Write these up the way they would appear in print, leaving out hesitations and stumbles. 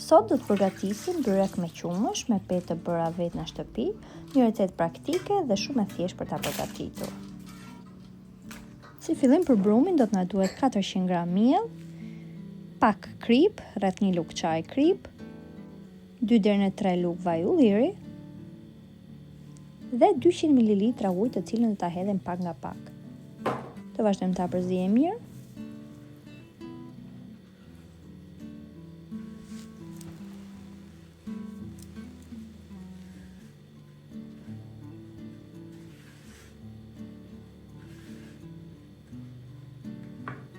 Sot do të përgatisim byrek me qumësh me petë të bëra vetë në shtëpi, një recetë praktike dhe shumë e thjeshtë për ta përgatitur. Si fillim për brumin do të na duhet 400 gram miell, pak krip, rreth 1 lugë çaj krip, 2 deri në 3 lugë vaj ulliri dhe 200 ml ujë të cilën do ta hedhim pak nga pak. Të vazhdojmë ta përzijmë mirë.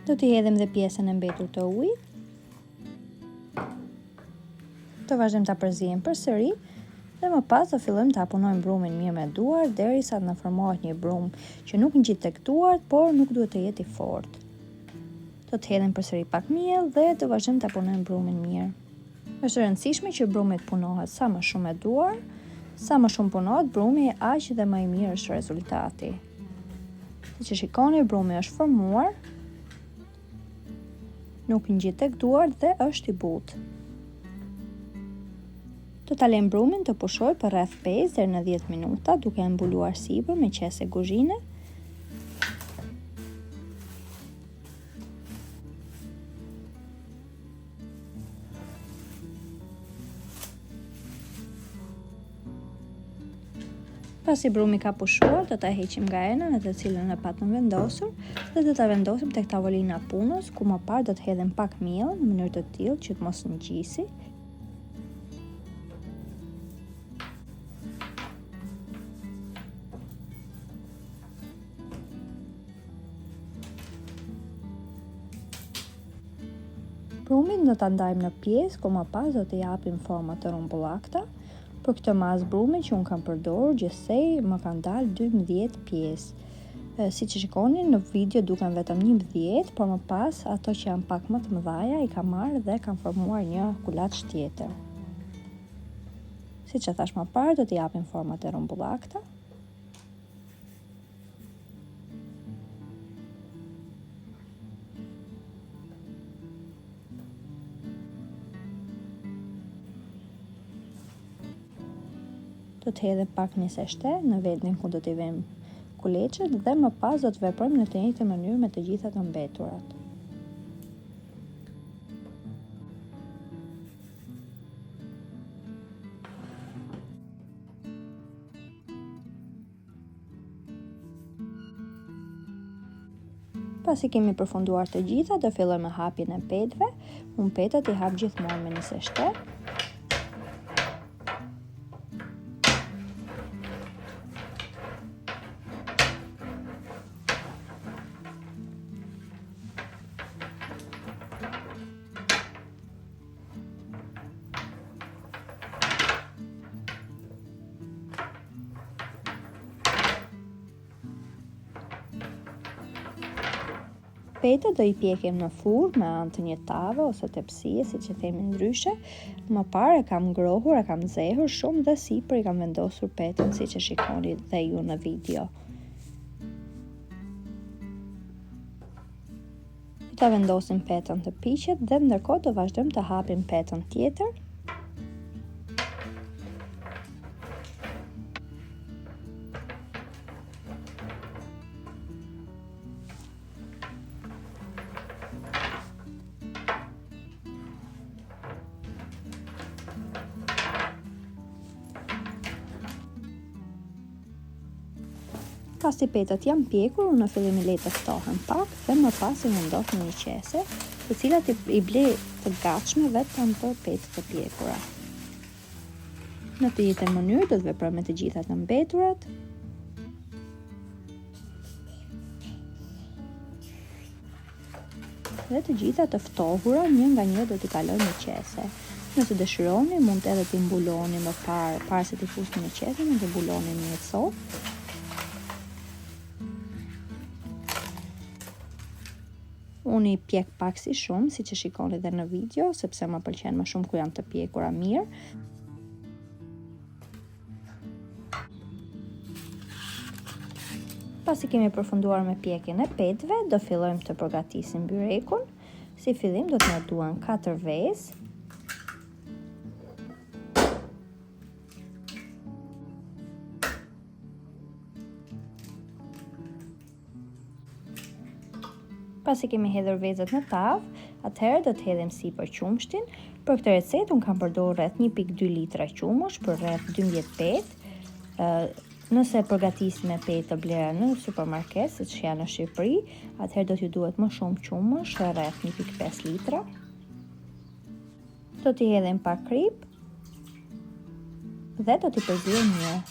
Do t'i hedhim dhe pjesën e mbetur të ujit. Të vazhdojmë ta përzijmë përsëri dhe më pas do fillojmë ta punojmë brumin mirë me duar derisa të na formohet një brum që nuk ngjit tek duart, por nuk duhet të jetë i fortë. Do të hedhim përsëri pak miell dhe të vazhdojmë ta punojmë brumin mirë. Është e rëndësishme që brumi të punohet sa më shumë me duar, sa më shumë punohet brumi, aq dhe më i mirë është rezultati. Siç e shikoni, brumi është formuar, nuk ngjit tek duart dhe është i butë. Do ta lejmë brumin të pushojë për rreth 5 deri në 10 minuta duke e mbuluar sipër me qese kuzhine. Pasi brumi ka pushuar, do ta heqim nga ena në të cilën e patëm vendosur dhe do ta vendosim tek tavolina e punës, ku më parë do të hedhim pak miell në mënyrë të tillë që të mos ngjisi. Brumin do ta ndajmë në pjesë, ku më pas do t'i japim forma të rrumbullakta. Për këtë mas brumi që unë kam përdorur gjithsej më kanë dalë 12 pjesë. Siç e shikoni në video duken vetëm 11, por më pas ato që janë pak më të mëdhaja i kam marrë dhe kam formuar një kulaç tjetër. Siç e thash më parë, do t'i japim format e rrumbullakta. Do të hedhim pak njëse shte në vendin ku do t'i vëmë kuleçet dhe më pas do të veprojmë në të njëjtën mënyrë me të gjitha të mbeturat. Pasi kemi përfunduar të gjitha, do fillojmë me hapjen e petëve. Unë petët i hap gjithmonë me njëse shte. Petët do i pjekim në furrë me anë të një tave ose tepsie, siç e themi ndryshe. Më parë e kam ngrohur, e kam nxehur shumë dhe sipër i kam vendosur petën siç e shikoni dhe ju në video. Do ta vendosim petën të piqet dhe ndërkohë do vazhdojmë të hapim petën tjetër. Pasi petët janë pjekur, unë në fillim i lej të ftohen pak dhe më pas i vendos në një qese, të cilat i ble të gatshme vetëm për petët e pjekura. Në të njëjtën mënyrë do të veprojmë me të gjitha të mbeturat. Dhe të gjitha të ftohura një nga një do t'i kalojnë në qese. Nëse dëshironi, mund edhe t'i mbuloni më parë se t'i fusni në qese, mund t'i mbuloni në një copë. Unë i pjek pak si shumë, siç e shikoni dhe në video, sepse më pëlqen më shumë kur janë të pjekura mirë. Pasi kemi përfunduar me pjekjen e petëve, do fillojmë të përgatisim byrekun. Si fillim do të na duan 4 vezë. Pasi kemi hedhur vezët në tavë, atëherë do të hedhim sipër qumshtin. Për këtë recetë unë kam përdorur rreth 1.2 litra qumësh për rreth 12 petë. Nëse përgatisni me petë të blera në supermarket, siç janë në Shqipëri, atëherë do t'ju duhet më shumë qumësh, rreth 1.5 litra. Do t'i hedhim pak krip dhe do t'i përziejmë mirë.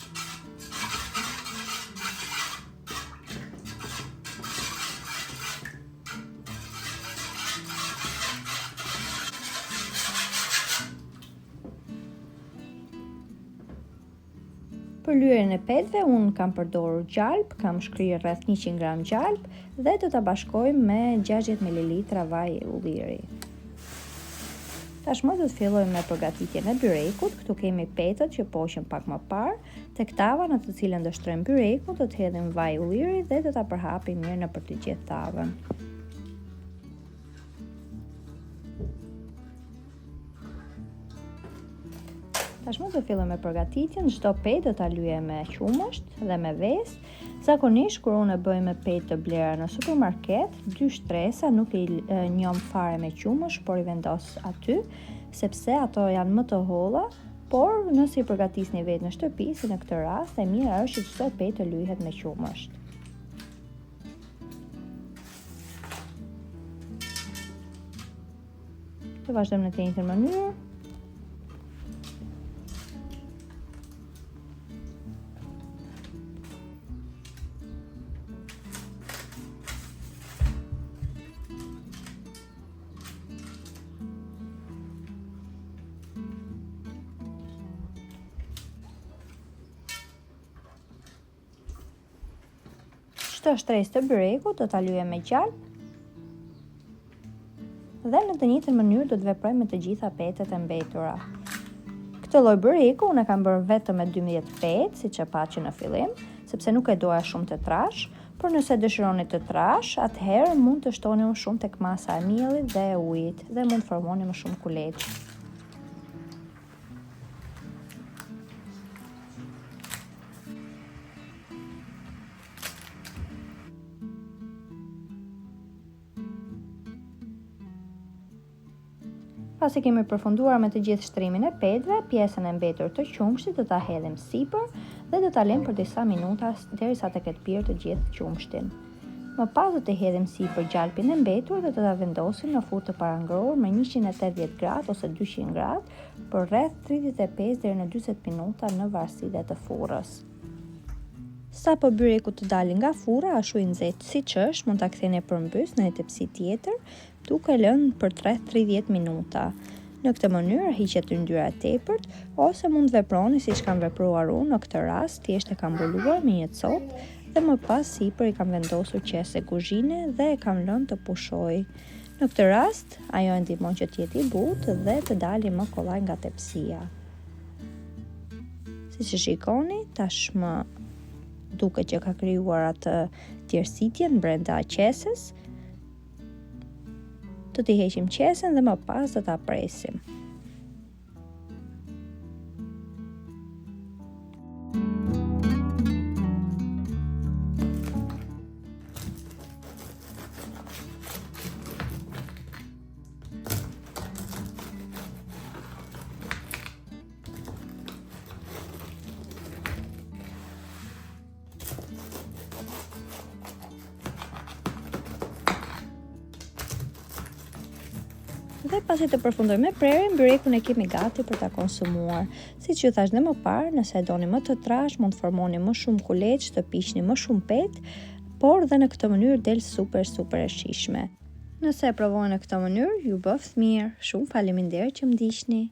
Për lyerjen e petëve, unë kam përdorur gjalp, kam shkryer rreth 100 gram gjalp dhe do ta bashkoj me 60 ml vaj ulliri. Tashmë do të fillojmë me përgatitjen e byrekut. Këtu kemi petët që poqen pak më parë. Tek tava në të cilën do shtrojmë byrekun, do të hedhim vaj ulliri dhe do ta përhapim mirë nëpër të gjithë tavën. Tashmë do fillojmë me përgatitjen. Çdo petë do ta lyejmë me qumësht dhe me vezë. Zakonisht kur unë bëj me petë të blera në supermarket, 2 shtresa nuk i njom fare me qumësh, por i vendos aty, sepse ato janë më të holla, por nëse i përgatisni vetë në shtëpi, si në këtë rast, e mira është që çdo petë të lyhet me qumësht. Të vazhdojmë në të njëjtën mënyrë. Çdo shtresë të byrekut do ta lyejmë me gjalp dhe në të njëjtën mënyrë do të veprojmë me të gjitha petët e mbetura. Këtë lloj byreku unë kam bërë vetëm me 12 petë, siç e paçi në fillim, sepse nuk e doja shumë të trash, por nëse dëshironi të trash, atëherë mund të shtoni më shumë tek masa e miellit dhe e ujit dhe mund të formoni më shumë kuleç. Pasi kemi përfunduar me të gjithë shtrimin e petëve, pjesën e mbetur të qumshtit do ta hedhim sipër dhe do ta lëmë për disa minuta derisa të ketë pirë të gjithë qumshtin. Më pas do të hedhim sipër gjalpin e mbetur dhe do ta vendosim në furrë të parangrohur me 180 gradë ose 200 gradë për rreth 35 deri në 40 minuta në varësi të furrës. Sa po byreku të dalë nga furra, ashtu i nxehtë siç është, mund ta ktheni përmbys në një tepsi tjetër, duke lënë për rreth 30 minuta. Në këtë mënyrë hiqet yndyra e tepërt, ose mund veproni siç kam vepruar unë në këtë rast, thjesht e kam mbuluar me një copë dhe më pas sipër i kam vendosur qese kuzhine dhe e kam lënë të pushojë. Në këtë rast, ajo e ndihmon që të jetë i butë dhe të dalë më kollaj nga tepsia. Siç e shikoni, tashmë duket që ka krijuar atë tjerësitjen brenda qeses. Do t'i heqim qesen dhe më pas do ta presim. Dhe pasi të përfundojmë me prerjen, byrekun e kemi gati për ta konsumuar. Siç ju thash më parë, nëse e doni më të trash, mund të formoni më shumë kuleç, të piqni më shumë petë, por dhe në këtë mënyrë del super e shijshme. Nëse e provoni në këtë mënyrë, ju bëft mirë. Shumë faleminderit që më ndiqni.